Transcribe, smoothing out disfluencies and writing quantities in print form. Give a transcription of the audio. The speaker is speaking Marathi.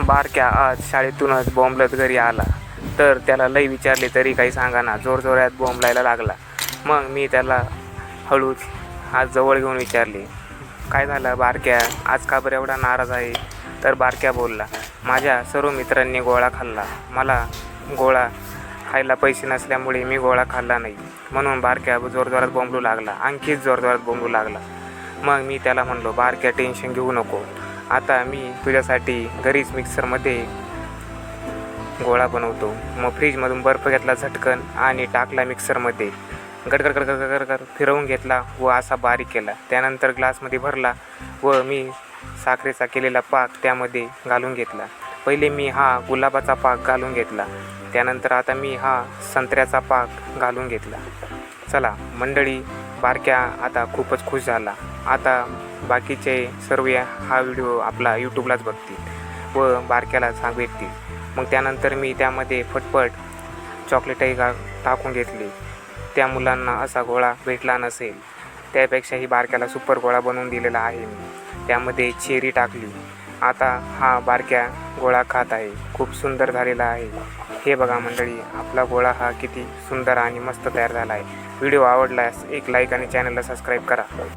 बारक्या आज शाळेतूनच बोंबलत घरी आला, तर त्याला लई विचारले तरी काही सांगाना. जोरजोरात बोंबलायला लागला. मग मी त्याला हळूच आज जवळ घेऊन विचारले, काय झालं बारक्या, आज का बरं एवढा नाराज आहे? तर बारक्या बोलला, माझ्या सर्व मित्रांनी गोळा खाल्ला, मला गोळा खायला पैसे नसल्यामुळे मी गोळा खाल्ला नाही. म्हणून बारक्या जोरजोरात बोंबलू लागला, आणखीच जोरजोरात बोंबलू लागला. मग मी त्याला म्हणलो, बारक्या टेन्शन घेऊ नको, आता मी तुझ्यासाठी घरीच मिक्सरमध्ये गोळा बनवतो. मग फ्रीजमधून बर्फ घेतला झटकन आणि टाकला मिक्सरमध्ये. गडगड फिरवून घेतला व असा बारीक केला. त्यानंतर ग्लासमध्ये भरला व मी साखरेचा केलेला पाक त्यामध्ये घालून घेतला. पहिले मी हा गुलाबाचा पाक घालून घेतला, त्यानंतर आता मी हा संत्र्याचा पाक घालून घेतला. चला मंडळी, बारक्या आता खूपच खुश झाला. आता बाकीचे सर्व हा व्हिडिओ आपला यूट्यूबलाच बघतील व बारक्याला भेटतील. मग त्यानंतर मी त्यामध्ये फटफट चॉकलेटही टाकून घेतली. त्या मुलांना असा गोळा भेटला नसेल, त्यापेक्षाही बारक्याला सुपर गोळा बनवून दिलेला आहे मी. त्यामध्ये चेरी टाकली. आता हा बारक्या गोळा खात आहे. खूप सुंदर झालेला आहे. हे बघा मंडळी, आपला गोळा हा किती सुंदर आणि मस्त तयार झाला आहे. व्हिडिओ आवडल्यास एक लाईक आणि चॅनलला सबस्क्राईब करा.